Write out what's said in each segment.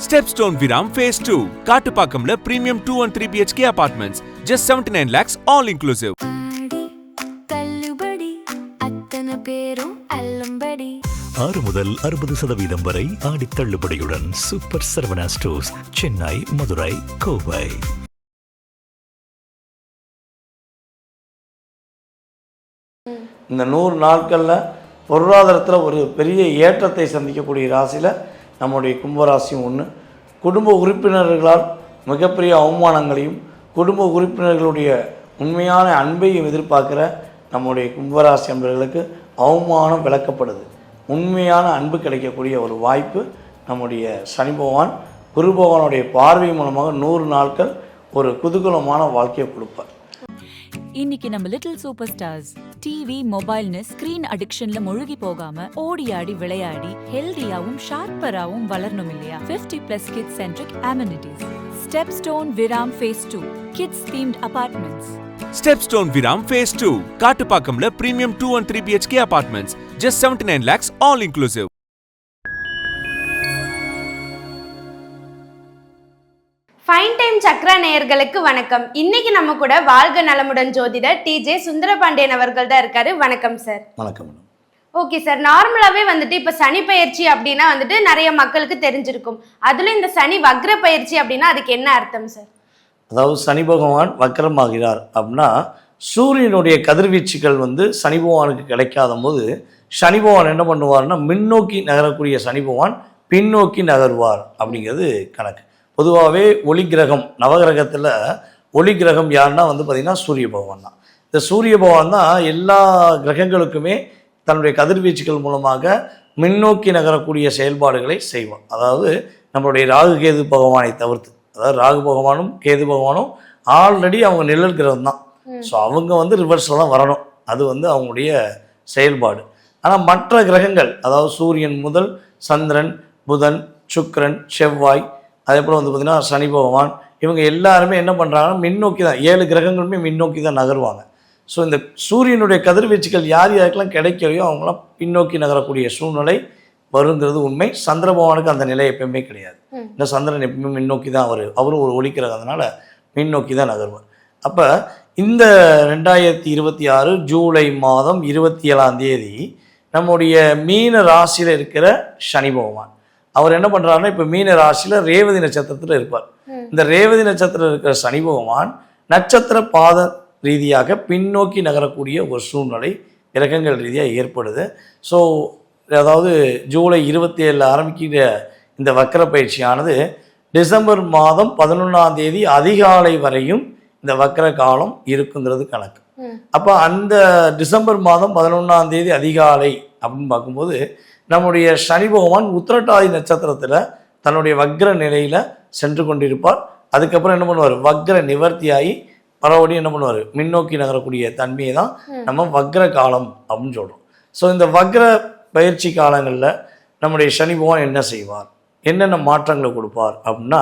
Stepstone Viram Phase 2. Kattupakkamla premium 2 and 3 BHK apartments. Just 79 lakhs all inclusive. ஆறு முதல் 60% வரை ஆடி தள்ளுபடியுடன் super Saravana stores, Chennai, Madurai, Kovai. இந்த 100 நாட்களில் பொருளாதாரத்தில் ஒரு பெரிய ஏற்றத்தை சந்திக்கக்கூடிய ராசியில் நம்முடைய கும்பராசியும் ஒன்று. குடும்ப உறுப்பினர்களால் மிகப்பெரிய அவமானங்களையும் குடும்ப உறுப்பினர்களுடைய உண்மையான அன்பையும் எதிர்பார்க்குற நம்முடைய கும்பராசி அன்பர்களுக்கு அவமானம் விளக்கப்படுது. உண்மையான அன்பு கிடைக்கக்கூடிய ஒரு வாய்ப்பு நம்முடைய சனி பகவான் குரு பகவானுடைய பார்வை மூலமாக 100 நாட்கள் ஒரு குதூகலமான வாழ்க்கையை கொடுப்பார். இன்னைக்கு நம்ம லிட்டில் சூப்பர் ஸ்டார்ஸ் டிவி மொபைல்னு ஸ்கிரீன் அடிக்ஷன்ல முழுகி போகாம ஓடி ஆடி விளையாடி ஹெல்தியாவும் ஷார்ப்பராவும் வளரணும் இல்லையா? 50+ kids centric amenities. Stepstone Viram Phase 2 Kids Themed Apartments. Stepstone Viram Phase 2. Kattupakkamla premium 2 and 3 BHK apartments. Just 79 lakhs all inclusive. Fine time Chakra நேயர்களுக்கு வணக்கம். இன்னைக்கு நம்ம கூட வாழ்க நலமுடன் ஜோதிடர் டிஜே சுந்தரபாண்டியன் அவர்கள் தான் இருக்காரு. வணக்கம் சார். வணக்கம். ஓகே சார், நார்மலாவே இப்ப சனி பயிற்சி அப்படின்னா நிறைய மக்களுக்கு தெரிஞ்சிருக்கும். அதுல இந்த சனி வக்ர பயிற்சி அப்படின்னா அதுக்கு என்ன அர்த்தம் சார்? அதாவது சனி பகவான் வக்ரமாகிறார் அப்படின்னா சூரியனுடைய கதிர்வீச்சுகள் சனி பகவானுக்கு கிடைக்காத போது சனி பகவான் என்ன பண்ணுவார்னா முன்னோக்கி நகரக்கூடிய சனி பகவான் பின்னோக்கி நகர்வார் அப்படிங்கிறது கணக்கு. பொதுவாகவே ஒளி கிரகம் நவகிரகத்தில் ஒளி கிரகம் யாருன்னா பார்த்திங்கன்னா சூரிய பகவான் தான். இந்த சூரிய பகவான் தான் எல்லா கிரகங்களுக்குமே தன்னுடைய கதிர்வீச்சுகள் மூலமாக முன்னோக்கி நகரக்கூடிய செயல்பாடுகளை செய்வார். அதாவது நம்மளுடைய ராகு கேது பகவானை தவிர்த்து, அதாவது ராகு பகவானும் கேது பகவானும் ஆல்ரெடி அவங்க நிழல் கிரகம் தான். ஸோ அவங்க ரிவர்ஸில் தான் வரணும். அது அவங்களுடைய செயல்பாடு. ஆனால் மற்ற கிரகங்கள், அதாவது சூரியன் முதல் சந்திரன், புதன், சுக்கிரன், செவ்வாய், அதே போல் பார்த்திங்கன்னா சனி பகவான், இவங்க எல்லாருமே என்ன பண்ணுறாங்கன்னா முன்னோக்கி தான், 7 கிரகங்களுமே முன்னோக்கி தான் நகருவாங்க. ஸோ இந்த சூரியனுடைய கதிர்வீச்சுகள் யார் யாருக்கெல்லாம் கிடைக்கலையோ அவங்களாம் பின்னோக்கி நகரக்கூடிய சூழ்நிலை வருங்கிறது உண்மை. சந்திர பகவானுக்கு அந்த நிலை எப்பயுமே கிடையாது. இந்த சந்திரன் எப்பவுமே முன்னோக்கி தான் அவரும் ஒரு ஒளிக்கிறதுனால முன்னோக்கி தான் நகர்வார். அப்போ இந்த 2026 ஜூலை மாதம் 27ஆம் தேதி நம்முடைய மீன ராசியில் இருக்கிற சனி பகவான் அவர் என்ன பண்ணுறாருன்னா இப்போ மீன ராசியில் ரேவதி நட்சத்திரத்தில் இருப்பார். இந்த ரேவதி நட்சத்திரம் இருக்கிற சனி பகவான் நட்சத்திர பாத ரீதியாக பின்னோக்கி நகரக்கூடிய ஒரு சூழ்நிலை கிரகங்கள் ரீதியாக ஏற்படுது. ஸோ அதாவது ஜூலை 27 ஆரம்பிக்கிற இந்த வக்கர பயிற்சியானது டிசம்பர் மாதம் 11ஆம் தேதி அதிகாலை வரையும் இந்த வக்கர காலம் இருக்குங்கிறது கணக்கு. அப்போ அந்த டிசம்பர் மாதம் 11ஆம் தேதி அதிகாலை அப்படின்னு பார்க்கும்போது நம்முடைய சனி பகவான் உத்திரட்டாதி நட்சத்திரத்தில் தன்னுடைய வக்ர நிலையில் சென்று கொண்டிருப்பார். அதுக்கப்புறம் என்ன பண்ணுவார்? வக்ர நிவர்த்தியாகி மறுபடியும் என்ன பண்ணுவார்? முன்னோக்கி நகரக்கூடிய தன்மையை தான் நம்ம வக்ர காலம் அப்படின்னு சொல்கிறோம். ஸோ இந்த வக்ர பயிற்சி காலங்களில் நம்முடைய சனி பகவான் என்ன செய்வார், என்னென்ன மாற்றங்களை கொடுப்பார் அப்படின்னா,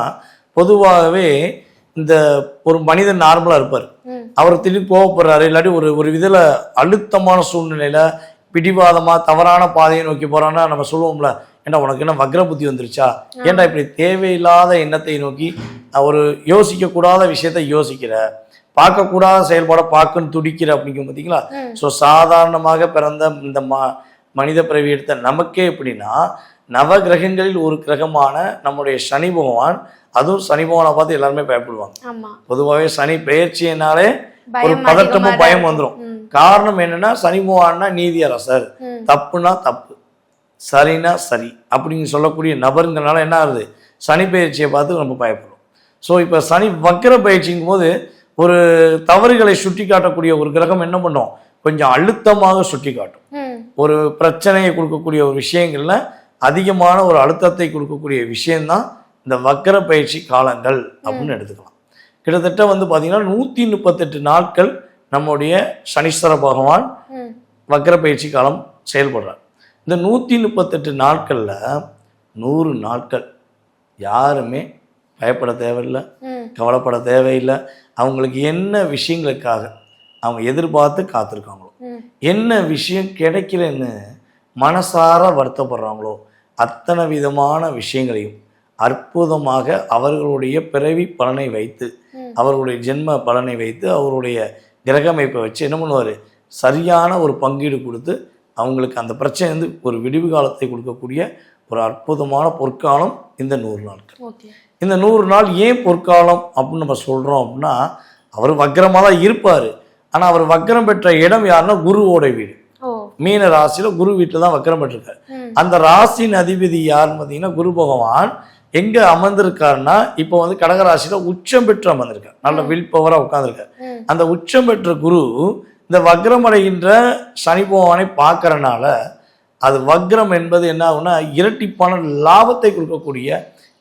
பொதுவாகவே இந்த ஒரு மனிதன் நார்மலாக இருப்பார், அவர் திடீர்னு கோவப்படுறாரு, இல்லாட்டி ஒரு விதில் அழுத்தமான சூழ்நிலையில் பிடிவாதமாக தவறான பாதையை நோக்கி போகிறான்னா நம்ம சொல்லுவோம்ல, ஏன்டா உனக்கு என்ன வக்ர புத்தி வந்துருச்சா, ஏன்டா இப்படி தேவையில்லாத எண்ணத்தை நோக்கி ஒரு யோசிக்கக்கூடாத விஷயத்தை யோசிக்கிற, பார்க்கக்கூடாத செயல்பாடை பார்க்கன்னு துடிக்கிற அப்படிங்கும் பார்த்தீங்களா? ஸோ சாதாரணமாக பிறந்த இந்த மனித பிறவி எடுத்த நமக்கே எப்படின்னா, நவகிரகங்களில் ஒரு கிரகமான நம்முடைய சனி பகவான், அதுவும் சனி பகவானை பார்த்து எல்லாருமே பயப்படுவாங்க. பொதுவாகவே சனி பெயர்ச்சியினாலே ஒரு பதட்டமும் பயம் வந்துடும். காரணம் என்னன்னா, சனி பகவான்னா நீதி அரசர், தப்புனா தப்பு, சரினா சரி அப்படின்னு சொல்லக்கூடிய நபருங்கிறனால என்ன ஆகுது, சனி பயிற்சியை பார்த்து நம்ம பயப்படுறோம். ஸோ இப்போ சனி வக்கர பயிற்சிங்கும் போது ஒரு தவறுகளை சுட்டி காட்டக்கூடிய ஒரு கிரகம் என்ன பண்ணும், கொஞ்சம் அழுத்தமாக சுட்டி காட்டும். ஒரு பிரச்சனையை கொடுக்கக்கூடிய ஒரு விஷயங்கள்ல அதிகமான ஒரு அழுத்தத்தை கொடுக்கக்கூடிய விஷயம்தான் இந்த வக்கர பயிற்சி காலங்கள் அப்படின்னு எடுத்துக்கலாம். கிட்டத்தட்ட பார்த்தீங்கன்னா 138 நாட்கள் நம்முடைய சனீஸ்வர பகவான் வக்கர பயிற்சி காலம் செயல்படுறார். இந்த 138 நாட்களில் 100 நாட்கள் யாருமே பயப்பட தேவையில்லை, கவலைப்பட தேவையில்லை. அவங்களுக்கு என்ன விஷயங்களுக்காக அவங்க எதிர்பார்த்து காத்திருக்காங்களோ, என்ன விஷயம் கிடைக்கலன்னு மனசார வருத்தப்படுறாங்களோ, அத்தனை விதமான விஷயங்களையும் அற்புதமாக அவர்களுடைய பிறவி பலனை வைத்து, அவர்களுடைய ஜென்ம பலனை வைத்து, அவருடைய கிரகமைப்பை வச்சு என்ன பண்ணுவார், சரியான ஒரு பங்கீடு கொடுத்து அவங்களுக்கு அந்த பிரச்சனை ஒரு விடிவு காலத்தை கொடுக்கக்கூடிய ஒரு அற்புதமான பொற்காலம் இந்த 100 நாட்கள். இந்த 100 நாள் ஏன் பொற்காலம் அப்படின்னு நம்ம சொல்கிறோம் அப்படின்னா, அவர் வக்ரமாக தான் இருப்பார். ஆனால் அவர் வக்ரம் பெற்ற இடம் யாருன்னா குருவோட வீடு. மீன ராசியில் குரு வீட்டில் தான் வக்ரம் பெற்றிருக்காரு. அந்த ராசியின் அதிபதி யாருன்னு பார்த்தீங்கன்னா குரு பகவான் எங்கே அமர்ந்திருக்காருன்னா, இப்போ கடகராசியில் உச்சம் பெற்று அமர்ந்திருக்கார். நல்ல வில் பவராக உட்கார்ந்துருக்கார். அந்த உச்சம் பெற்ற குரு இந்த வக்ரம் அடைகின்ற சனி பகவானை பார்க்கறனால அது வக்ரம் என்பது என்ன ஆகும்னா, இரட்டிப்பான லாபத்தை கொடுக்கக்கூடிய,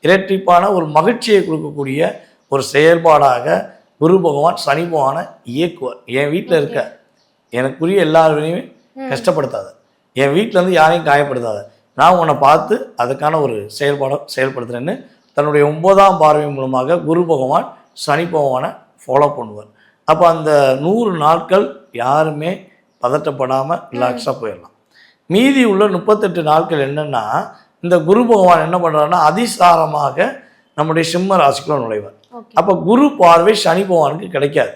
இரட்டிப்பான ஒரு மகிழ்ச்சியை கொடுக்கக்கூடிய ஒரு செயல்பாடாக குரு பகவான் சனி பகவானை இயக்குவார். என் வீட்டில் இருக்க எனக்குரிய எல்லாருமே கஷ்டப்படுத்தாத, என் வீட்டிலேருந்து யாரையும் காயப்படுத்தாத, நான் உன்னை பார்த்து அதுக்கான ஒரு செயல்பாடை செயல்படுத்துகிறேன்னு தன்னுடைய 9ஆம் பார்வை மூலமாக குரு பகவான் சனி பகவானை ஃபாலோ பண்ணுவார். அப்போ அந்த 100 நாட்கள் யாருமே பதட்டப்படாமல் ரிலாக்ஸாக போயிடலாம். மீதி உள்ள 38 நாட்கள் என்னென்னா, இந்த குரு பகவான் என்ன பண்ணுறாருன்னா அதிசாரமாக நம்முடைய சிம்ம ராசிக்குள்ள நுழைவார். அப்போ குரு பார்வை சனி பகவானுக்கு கிடைக்காது.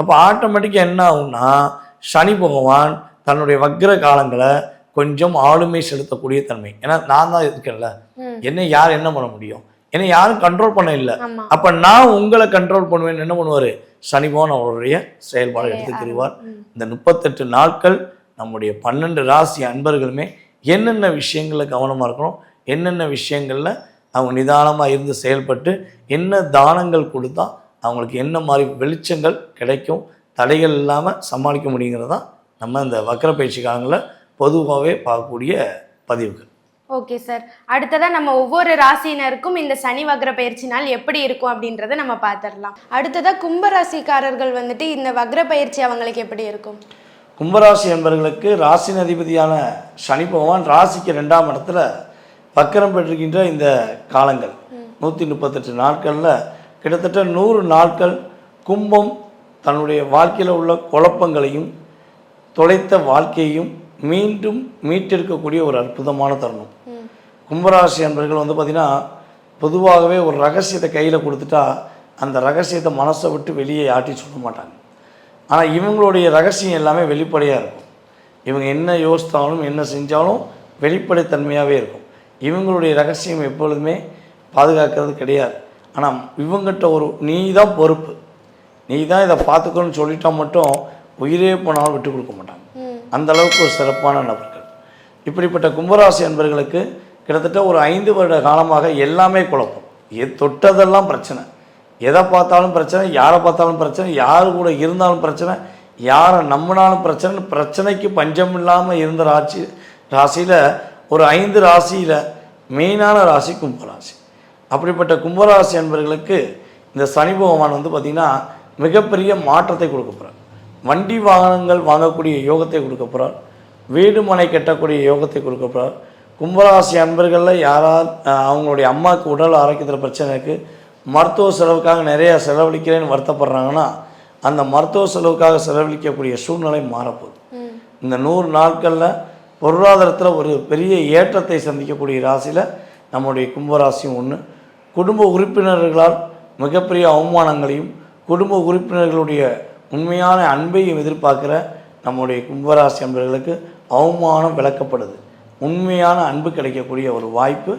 அப்போ ஆட்டோமேட்டிக்காக என்ன ஆகும்னா, சனி பகவான் தன்னுடைய வக்ர காலங்களை கொஞ்சம் ஆளுமை செலுத்தக்கூடிய தன்மை. ஏன்னா நான் தான் இருக்கேன்ல, என்னை யார் என்ன பண்ண முடியும், என்னை யாரும் கண்ட்ரோல் பண்ண இல்லை. அப்போ நான் உங்களை கண்ட்ரோல் பண்ணுவேன்னு என்ன பண்ணுவார், சனி பகவான் அவருடைய செயல்பாடு எடுத்துக்கிடுவார். இந்த 38 நாட்கள் நம்முடைய 12 ராசி அன்பர்களுமே என்னென்ன விஷயங்களில் கவனமாக இருக்கணும், என்னென்ன விஷயங்களில் அவங்க நிதானமாக இருந்து செயல்பட்டு என்ன தானங்கள் கொடுத்தா அவங்களுக்கு என்ன மாதிரி வெளிச்சங்கள் கிடைக்கும், தடைகள் இல்லாமல் சமாளிக்க முடியுங்கிறது தான் நம்ம இந்த வக்ர பயிற்சி காலங்களில் பொதுவாகவே பார்க்கக்கூடிய பதிவுகள். ஓகே சார், அடுத்ததாக நம்ம ஒவ்வொரு ராசியினருக்கும் இந்த சனி வக்ர பயிற்சி நாள் எப்படி இருக்கும் அப்படின்றத நம்ம பார்த்துடலாம். அடுத்ததாக கும்பராசிக்காரர்கள் இந்த வக்ர பயிற்சி அவங்களுக்கு எப்படி இருக்கும்? கும்பராசி என்பவர்களுக்கு ராசியின் அதிபதியான சனி பகவான் ராசிக்கு 2ஆம் இடத்துல வக்ரம் பெற்றிருக்கின்ற இந்த காலங்கள் 138 நாட்களில் கிட்டத்தட்ட 100 நாட்கள் கும்பம் தன்னுடைய வாழ்க்கையில் உள்ள குழப்பங்களையும் தொலைத்த வாழ்க்கையையும் மீண்டும் மீட்டெடுக்கக்கூடிய ஒரு அற்புதமான தருணம். கும்பராசி என்பவர்கள் பார்த்திங்கன்னா பொதுவாகவே ஒரு ரகசியத்தை கையில் கொடுத்துட்டா அந்த ரகசியத்தை மனசை விட்டு வெளியே ஆட்டி சொல்ல மாட்டாங்க. ஆனால் இவங்களுடைய ரகசியம் எல்லாமே வெளிப்படையாக இருக்கும். இவங்க என்ன யோசித்தாலும் என்ன செஞ்சாலும் வெளிப்படைத்தன்மையாகவே இருக்கும். இவங்களுடைய ரகசியம் எப்பொழுதுமே பாதுகாக்கிறது கிடையாது. ஆனால் இவங்ககிட்ட ஒரு நீ தான் பொறுப்பு, நீ தான் இதை பார்த்துக்கணும்னு சொல்லிட்டா மட்டும் உயிரே போனாலும் விட்டு கொடுக்க மாட்டாங்க. அந்த அளவுக்கு ஒரு சிறப்பான நபர்கள். இப்படிப்பட்ட கும்பராசி என்பவர்களுக்கு கிட்டத்தட்ட ஒரு 5 வருட காலமாக எல்லாமே குழப்பம். தொட்டதெல்லாம் பிரச்சனை, எதை பார்த்தாலும் பிரச்சனை, யாரை பார்த்தாலும் பிரச்சனை, யார் கூட இருந்தாலும் பிரச்சனை, யாரை நம்பினாலும் பிரச்சனை, பிரச்சனைக்கு பஞ்சம் இல்லாமல் இருந்த ராசியில் ஒரு 5 ராசியில் மெயினான ராசி கும்பராசி. அப்படிப்பட்ட கும்பராசி என்பவர்களுக்கு இந்த சனி பகவான் பார்த்திங்கன்னா மிகப்பெரிய மாற்றத்தை கொடுக்க போகிறார். வண்டி வாகனங்கள் வாங்கக்கூடிய யோகத்தை கொடுக்க போகிறார். வீடு மனை கட்டக்கூடிய யோகத்தை கொடுக்க போகிறார். கும்பராசி அன்பர்களில் யாரால் அவங்களுடைய அம்மாவுக்கு உடல் ஆரோக்கியத்தில் பிரச்சனை இருக்குது, மருத்துவ செலவுக்காக நிறைய செலவழிக்கிறேன்னு வருத்தப்படுறாங்கன்னா அந்த மருத்துவ செலவுக்காக செலவழிக்கக்கூடிய சூழ்நிலை மாறப்போகுது. இந்த 100 நாட்களில் பொருளாதாரத்தில் ஒரு பெரிய ஏற்றத்தை சந்திக்கக்கூடிய ராசியில் நம்முடைய கும்பராசியும் ஒன்று. குடும்ப உறுப்பினர்களால் மிகப்பெரிய அவமானங்களையும் குடும்ப உறுப்பினர்களுடைய உண்மையான அன்பையும் எதிர்பார்க்குற நம்முடைய கும்பராசி அன்பர்களுக்கு அவமானம் விளக்கப்படுது. உண்மையான அன்பு கிடைக்கக்கூடிய ஒரு வாய்ப்பு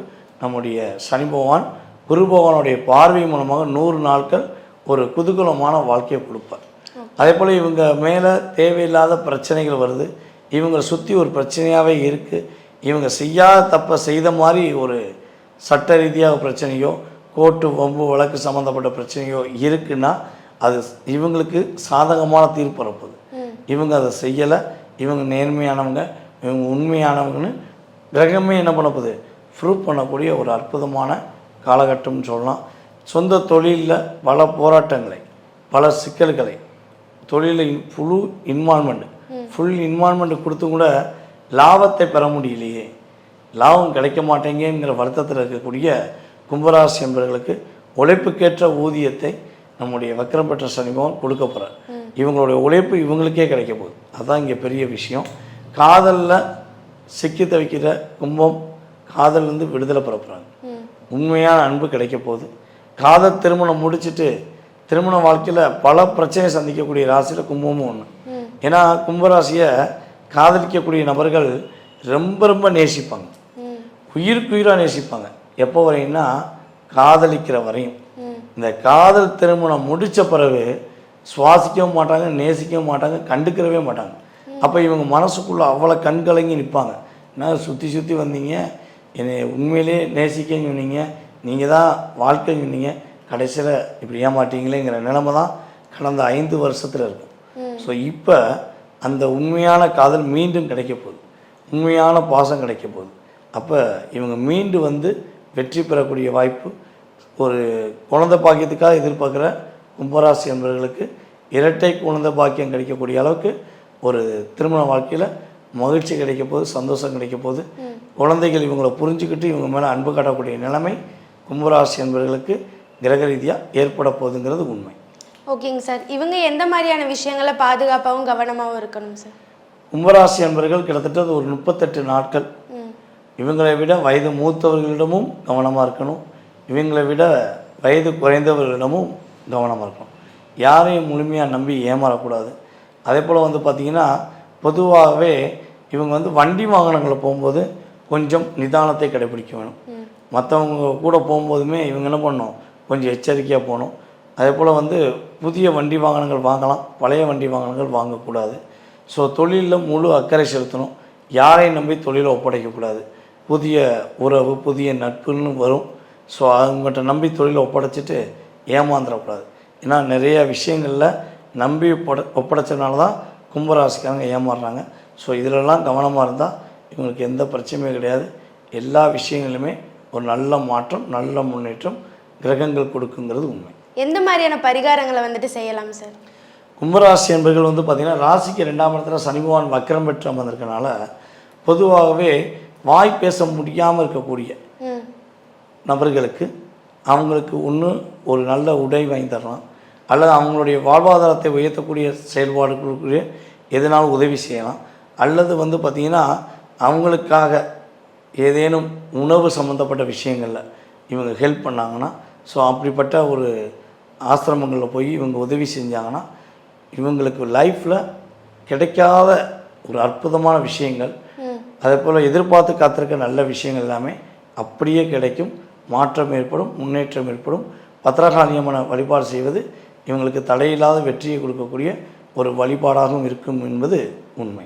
நம்முடைய சனி பகவான் குரு பகவானுடைய பார்வை மூலமாக 100 நாட்கள் ஒரு குதூகலமான வாழ்க்கையை கொடுப்பார். அதே போல் இவங்க மேலே தேவையில்லாத பிரச்சனைகள் வருது, இவங்களை சுற்றி ஒரு பிரச்சனையாகவே இருக்குது, இவங்க செய்யாத தப்பை செய்த மாதிரி ஒரு சட்ட ரீதியாக பிரச்சனையோ கோர்ட்டு வம்பு வழக்கு சம்மந்தப்பட்ட பிரச்சனையோ இருக்குன்னா அது இவங்களுக்கு சாதகமான தீர்ப்பு வரப்போகுது. இவங்க அதை செய்யலை, இவங்க நேர்மையானவங்க, இவங்க உண்மையானவங்கன்னு கிரகமே என்ன பண்ண போகுது, ப்ரூவ் பண்ணக்கூடிய ஒரு அற்புதமான காலகட்டம்னு சொல்லலாம். சொந்த தொழிலில் பல போராட்டங்களை, பல சிக்கல்களை, தொழிலில் ஃபுல் இன்வால்மெண்ட் கொடுத்து கூட லாபத்தை பெற முடியலையே, லாபம் கிடைக்க மாட்டேங்கிற வருத்தத்தில் இருக்கக்கூடிய கும்பராசி என்பவர்களுக்கு உழைப்புக்கேற்ற ஊதியத்தை நம்முடைய வக்ரம் பெற்ற சனி பகவான் கொடுக்க போகிறார். இவங்களுடைய உழைப்பு இவங்களுக்கே கிடைக்க போகுது. அதுதான் இங்கே பெரிய விஷயம். காதலில் சிக்கி தவிக்கிற கும்பம் காதலிருந்து விடுதலை பெற போகிறாங்க. உண்மையான அன்பு கிடைக்க போகுது. காதல் திருமணம் முடிச்சுட்டு திருமண வாழ்க்கையில் பல பிரச்சனையை சந்திக்கக்கூடிய ராசியில் கும்பமும் ஒன்று. ஏன்னா கும்பராசியை காதலிக்கக்கூடிய நபர்கள் ரொம்ப ரொம்ப நேசிப்பாங்க, உயிராக நேசிப்பாங்க. எப்போ வரையும்னா காதலிக்கிற வரையும். இந்த காதல் திருமணம் முடித்த பிறகு சுவாசிக்கவும் மாட்டாங்க, நேசிக்கவும் மாட்டாங்க, கண்டுக்கிறவே மாட்டாங்க. அப்போ இவங்க மனசுக்குள்ளே அவ்வளோ கண்கலங்கி நிற்பாங்க. என்ன சுற்றி சுற்றி வந்தீங்க, என்னை உண்மையிலே நேசிக்கன்னு சொன்னீங்க, நீங்கள் தான் வாழ்க்கைன்னு சொன்னீங்க, கடைசியில் இப்படி ஏமாட்டீங்களேங்கிற நிலைமை தான் கடந்த 5 வருஷத்தில் இருக்கும். ஸோ இப்போ அந்த உண்மையான காதல் மீண்டும் கிடைக்க போகுது, உண்மையான பாசம் கிடைக்க போகுது. அப்போ இவங்க மீண்டும் வந்து வெற்றி பெறக்கூடிய வாய்ப்பு. ஒரு குழந்தை பாக்கியத்துக்காக எதிர்பார்க்குற கும்பராசி என்பவர்களுக்கு இரட்டை குழந்தை பாக்கியம் கிடைக்கக்கூடிய அளவுக்கு ஒரு திருமண வாழ்க்கையில் மகிழ்ச்சி கிடைக்க போது, சந்தோஷம் கிடைக்க போது. குழந்தைகள் இவங்களை புரிஞ்சுக்கிட்டு இவங்க மேலே அன்பு காட்டக்கூடிய நிலைமை கும்பராசி என்பவர்களுக்கு கிரக ரீதியாக ஏற்பட போகுதுங்கிறது உண்மை. ஓகேங்க சார். இவங்க எந்த மாதிரியான விஷயங்களை பாதுகாப்பாகவும் கவனமாகவும் இருக்கணும் சார்? கும்பராசி என்பவர்கள் கிட்டத்தட்ட ஒரு 38 நாட்கள் இவங்களை விட வயது மூத்தவர்களிடமும் கவனமாக இருக்கணும், இவங்களை விட வயது குறைந்தவர்களிடமும் கவனமாக இருக்கணும். யாரையும் முழுமையாக நம்பி ஏமாறக்கூடாது. அதே போல் வந்து பார்த்திங்கன்னா பொதுவாகவே இவங்க வந்து வண்டி வாகனங்களை போகும்போது கொஞ்சம் நிதானத்தை கடைபிடிக்க வேணும். மற்றவங்க கூட போகும்போதுமே இவங்க என்ன பண்ணணும், கொஞ்சம் எச்சரிக்கையாக போகணும். அதே போல் வந்து புதிய வண்டி வாகனங்கள் வாங்கலாம், பழைய வண்டி வாகனங்கள் வாங்கக்கூடாது. ஸோ தொழிலில் முழு அக்கறை செலுத்தணும், யாரையும் நம்பி தொழிலை ஒப்படைக்கக்கூடாது. புதிய உறவு, புதிய நட்புன்னு வரும். ஸோ அவங்ககிட்ட நம்பி தொழிலை ஒப்படைச்சிட்டு ஏமாந்துடக்கூடாது. ஏன்னா நிறைய விஷயங்களில் நம்பி ஒப்படைச்சதுனால தான் கும்பராசிக்காரங்க ஏமாறுறாங்க. ஸோ இதிலெல்லாம் கவனமாக இருந்தால் இவங்களுக்கு எந்த பிரச்சனையும் கிடையாது. எல்லா விஷயங்களுமே ஒரு நல்ல மாற்றம், நல்ல முன்னேற்றம் கிரகங்கள் கொடுக்குங்கிறது உண்மை. எந்த மாதிரியான பரிகாரங்களை வந்துட்டு செய்யலாம் சார்? கும்பராசி என்பர்கள் வந்து பார்த்திங்கன்னா ராசிக்கு 2ஆம் இடத்துல சனி பகவான் வக்கரம் பெற்று அமர்ந்திருக்கனால பொதுவாகவே வாய் பேச முடியாமல் இருக்கக்கூடிய நபர்களுக்கு அவங்களுக்கு ஒன்று ஒரு நல்ல உடை வாங்கி தரலாம், அல்லது அவங்களுடைய வாழ்வாதாரத்தை உயர்த்தக்கூடிய செயல்பாடுகளுக்கு எதனாலும் உதவி செய்யலாம், அல்லது வந்து பார்த்திங்கன்னா அவங்களுக்காக ஏதேனும் உணவு சம்மந்தப்பட்ட விஷயங்களில் இவங்க ஹெல்ப் பண்ணாங்கன்னா, ஸோ அப்படிப்பட்ட ஒரு ஆசிரமங்களில் போய் இவங்க உதவி செஞ்சாங்கன்னா இவங்களுக்கு லைஃப்பில் கிடைக்காத ஒரு அற்புதமான விஷயங்கள், அதே போல் எதிர்பார்த்து காத்திருக்க நல்ல விஷயங்கள் எல்லாமே அப்படியே கிடைக்கும். மாற்றம் ஏற்படும், முன்னேற்றம் ஏற்படும். பத்திரகாளியம்மனை வழிபாடு செய்வது இவங்களுக்கு தடையில்லாத வெற்றியை கொடுக்கக்கூடிய ஒரு வழிபாடாகவும் இருக்கும் என்பது உண்மை.